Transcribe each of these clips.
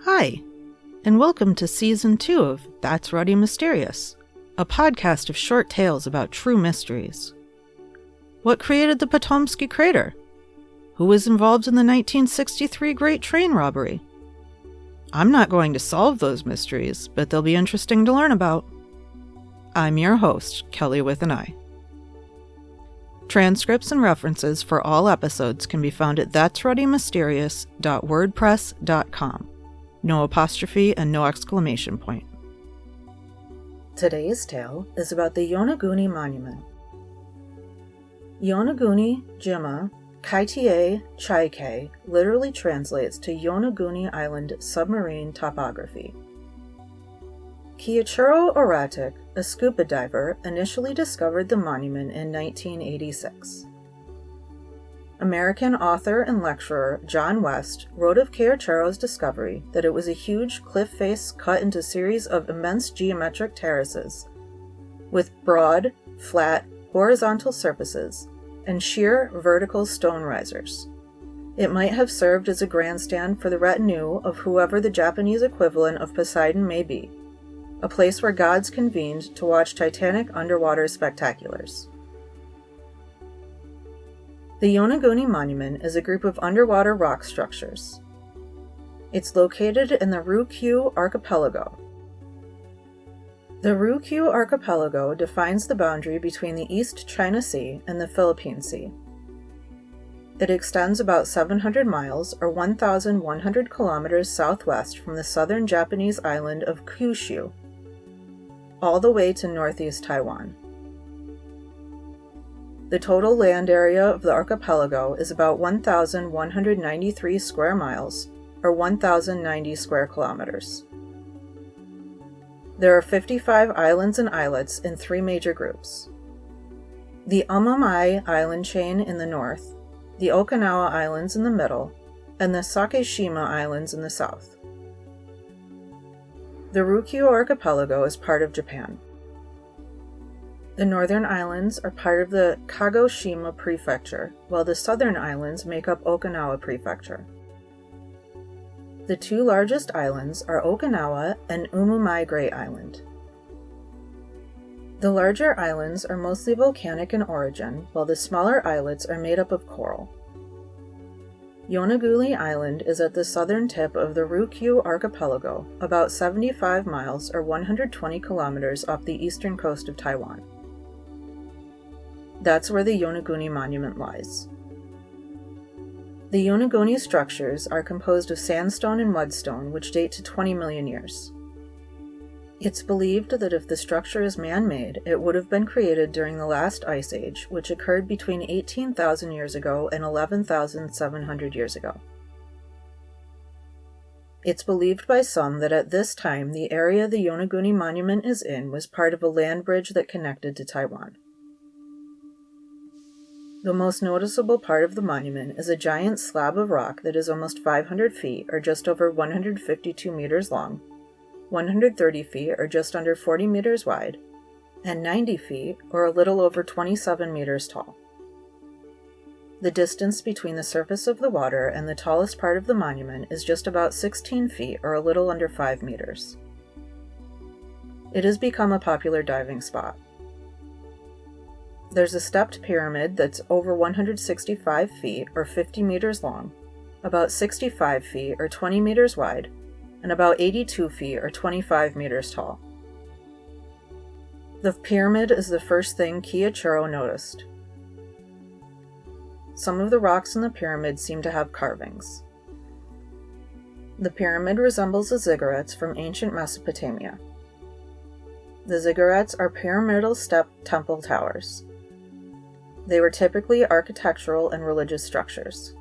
Hi, and welcome to Season 2 of That's Ruddy Mysterious, a podcast of short tales about true mysteries. What created the Potomsky Crater? Who was involved in the 1963 Great Train Robbery? I'm not going to solve those mysteries, but they'll be interesting to learn about. I'm your host, Kelly with an I. Transcripts and references for all episodes can be found at that'sruddymysterious.wordpress.com. No apostrophe and no exclamation point. Today's tale is about the Yonaguni Monument. Yonaguni Jima Kaitie Chaike literally translates to Yonaguni Island submarine topography. Kiichiro Oratic, a scuba diver, initially discovered the monument in 1986. American author and lecturer John West wrote of Kiichiro's discovery that it was a huge cliff face cut into a series of immense geometric terraces, with broad, flat, horizontal surfaces and sheer, vertical stone risers. It might have served as a grandstand for the retinue of whoever the Japanese equivalent of Poseidon may be, a place where gods convened to watch titanic underwater spectaculars. The Yonaguni Monument is a group of underwater rock structures. It's located in the Ryukyu Archipelago. The Ryukyu Archipelago defines the boundary between the East China Sea and the Philippine Sea. It extends about 700 miles, or 1,100 kilometers southwest from the southern Japanese island of Kyushu, all the way to northeast Taiwan. The total land area of the archipelago is about 1,193 square miles, or 1,090 square kilometers. There are 55 islands and islets in three major groups: the Amamai Island chain in the north, the Okinawa Islands in the middle, and the Sakishima Islands in the south. The Ryukyu Archipelago is part of Japan. The northern islands are part of the Kagoshima Prefecture, while the southern islands make up Okinawa Prefecture. The two largest islands are Okinawa and Umumai Great Island. The larger islands are mostly volcanic in origin, while the smaller islets are made up of coral. Yonaguni Island is at the southern tip of the Ryukyu Archipelago, about 75 miles or 120 kilometers off the eastern coast of Taiwan. That's where the Yonaguni Monument lies. The Yonaguni structures are composed of sandstone and mudstone, which date to 20 million years. It's believed that if the structure is man-made, it would have been created during the last ice age, which occurred between 18,000 years ago and 11,700 years ago. It's believed by some that at this time the area the Yonaguni Monument is in was part of a land bridge that connected to Taiwan. The most noticeable part of the monument is a giant slab of rock that is almost 500 feet, or just over 152 meters long, 130 feet, or just under 40 meters wide, and 90 feet, or a little over 27 meters tall. The distance between the surface of the water and the tallest part of the monument is just about 16 feet, or a little under 5 meters. It has become a popular diving spot. There's a stepped pyramid that's over 165 feet, or 50 meters long, about 65 feet, or 20 meters wide, and about 82 feet, or 25 meters tall. The pyramid is the first thing Kiichiro noticed. Some of the rocks in the pyramid seem to have carvings. The pyramid resembles the ziggurats from ancient Mesopotamia. The ziggurats are pyramidal step temple towers. They were typically architectural and religious structures.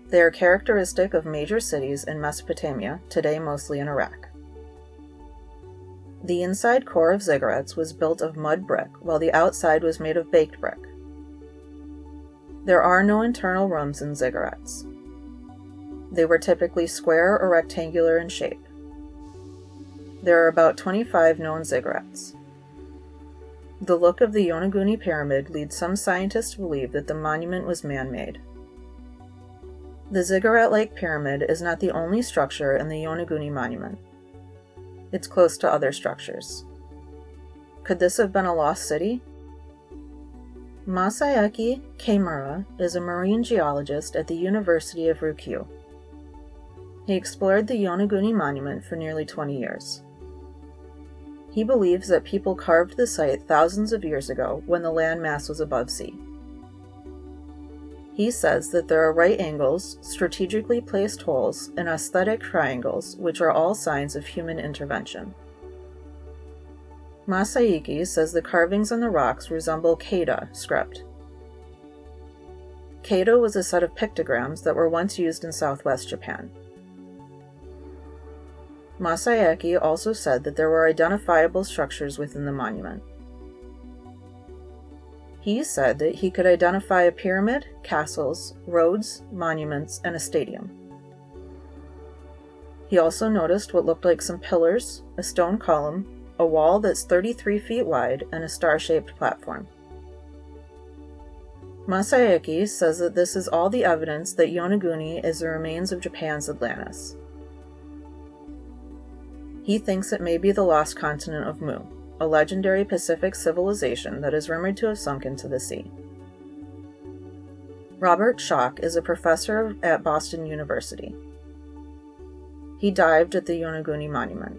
They are characteristic of major cities in Mesopotamia, today mostly in Iraq. The inside core of ziggurats was built of mud brick, while the outside was made of baked brick. There are no internal rooms in ziggurats. They were typically square or rectangular in shape. There are about 25 known ziggurats. The look of the Yonaguni pyramid leads some scientists to believe that the monument was man-made. The ziggurat-like pyramid is not the only structure in the Yonaguni monument. It's close to other structures. Could this have been a lost city? Masayuki Kimura is a marine geologist at the University of Ryukyu. He explored the Yonaguni monument for nearly 20 years. He believes that people carved the site thousands of years ago when the landmass was above sea. He says that there are right angles, strategically placed holes, and aesthetic triangles, which are all signs of human intervention. Masayuki says the carvings on the rocks resemble Kata script. Kata was a set of pictograms that were once used in southwest Japan. Masayuki also said that there were identifiable structures within the monument. He said that he could identify a pyramid, castles, roads, monuments, and a stadium. He also noticed what looked like some pillars, a stone column, a wall that's 33 feet wide, and a star-shaped platform. Masayuki says that this is all the evidence that Yonaguni is the remains of Japan's Atlantis. He thinks it may be the lost continent of Mu, a legendary Pacific civilization that is rumored to have sunk into the sea. Robert Schock is a professor at Boston University. He dived at the Yonaguni monument.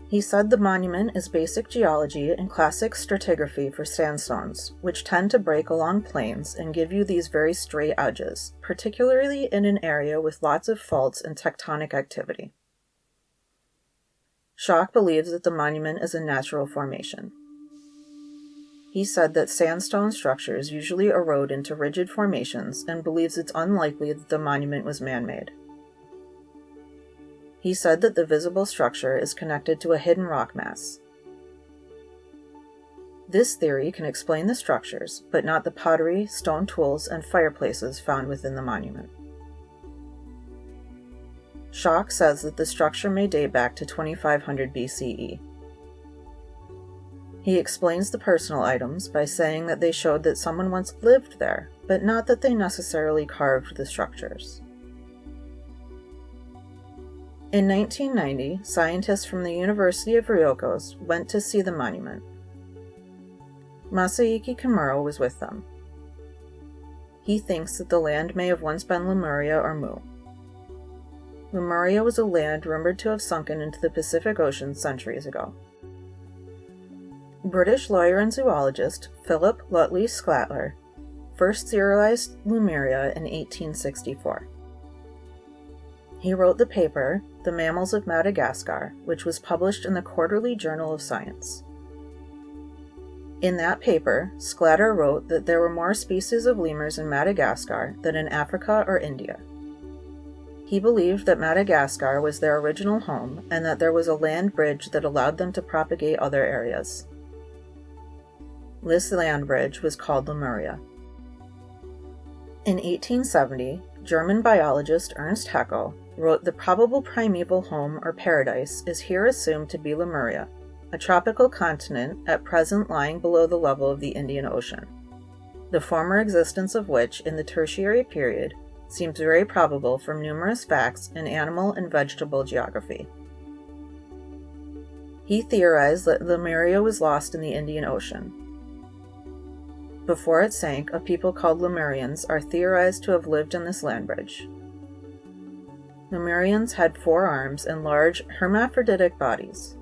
He said the monument is basic geology and classic stratigraphy for sandstones, which tend to break along plains and give you these very straight edges, particularly in an area with lots of faults and tectonic activity. Schock believes that the monument is a natural formation. He said that sandstone structures usually erode into rigid formations and believes it's unlikely that the monument was man-made. He said that the visible structure is connected to a hidden rock mass. This theory can explain the structures, but not the pottery, stone tools, and fireplaces found within the monument. Schock says that the structure may date back to 2500 BCE. He explains the personal items by saying that they showed that someone once lived there, but not that they necessarily carved the structures. In 1990, scientists from the University of Ryukyu went to see the monument. Masayuki Kimura was with them. He thinks that the land may have once been Lemuria or Mu. Lemuria was a land rumored to have sunken into the Pacific Ocean centuries ago. British lawyer and zoologist Philip Lutley Sclater first serialized Lemuria in 1864. He wrote the paper, The Mammals of Madagascar, which was published in the Quarterly Journal of Science. In that paper, Sclater wrote that there were more species of lemurs in Madagascar than in Africa or India. He believed that Madagascar was their original home and that there was a land bridge that allowed them to propagate other areas. This land bridge was called Lemuria. In 1870, German biologist Ernst Haeckel wrote the probable primeval home or paradise is here assumed to be Lemuria, a tropical continent at present lying below the level of the Indian Ocean, the former existence of which in the Tertiary period seems very probable from numerous facts in animal and vegetable geography. He theorized that Lemuria was lost in the Indian Ocean. Before it sank, a people called Lemurians are theorized to have lived in this land bridge. Lemurians had 4 arms and large hermaphroditic bodies.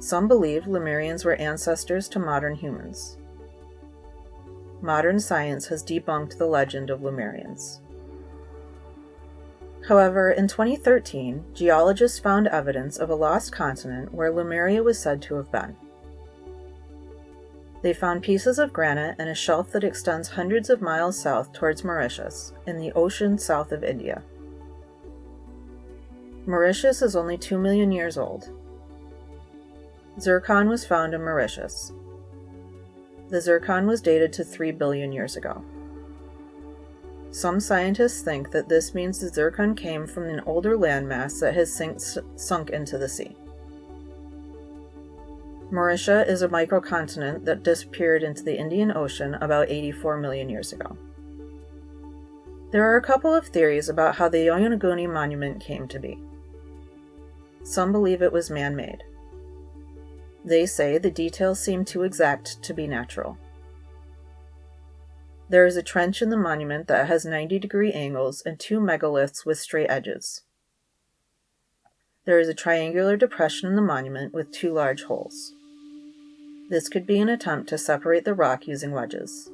Some believe Lemurians were ancestors to modern humans. Modern science has debunked the legend of Lemurians. However, in 2013, geologists found evidence of a lost continent where Lemuria was said to have been. They found pieces of granite and a shelf that extends hundreds of miles south towards Mauritius, in the ocean south of India. Mauritius is only 2 million years old. Zircon was found in Mauritius. The zircon was dated to 3 billion years ago. Some scientists think that this means the zircon came from an older landmass that has sunk into the sea. Mauritius is a microcontinent that disappeared into the Indian Ocean about 84 million years ago. There are a couple of theories about how the Yonaguni monument came to be. Some believe it was man-made. They say the details seem too exact to be natural. There is a trench in the monument that has 90-degree angles and 2 megaliths with straight edges. There is a triangular depression in the monument with 2 large holes. This could be an attempt to separate the rock using wedges.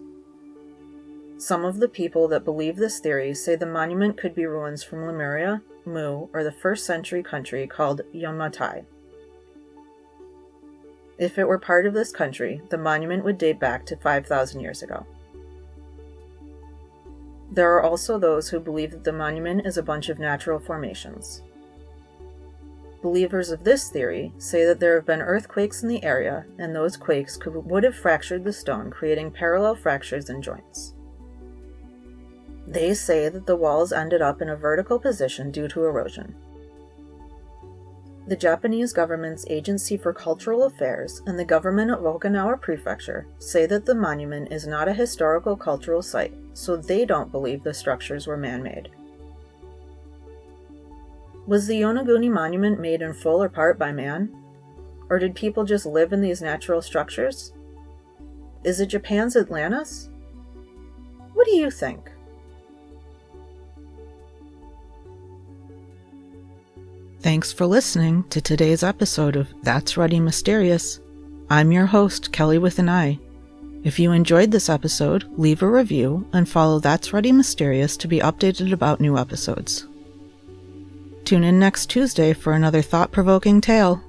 Some of the people that believe this theory say the monument could be ruins from Lemuria, Mu, or the 1st century country called Yonmatai. If it were part of this country, the monument would date back to 5,000 years ago. There are also those who believe that the monument is a bunch of natural formations. Believers of this theory say that there have been earthquakes in the area, and those quakes would have fractured the stone, creating parallel fractures and joints. They say that the walls ended up in a vertical position due to erosion. The Japanese government's Agency for Cultural Affairs and the government of Okinawa Prefecture say that the monument is not a historical cultural site, so they don't believe the structures were man-made. Was the Yonaguni monument made in full or part by man? Or did people just live in these natural structures? Is it Japan's Atlantis? What do you think? Thanks for listening to today's episode of That's Ruddy Mysterious. I'm your host, Kelly with an I. If you enjoyed this episode, leave a review and follow That's Ruddy Mysterious to be updated about new episodes. Tune in next Tuesday for another thought-provoking tale.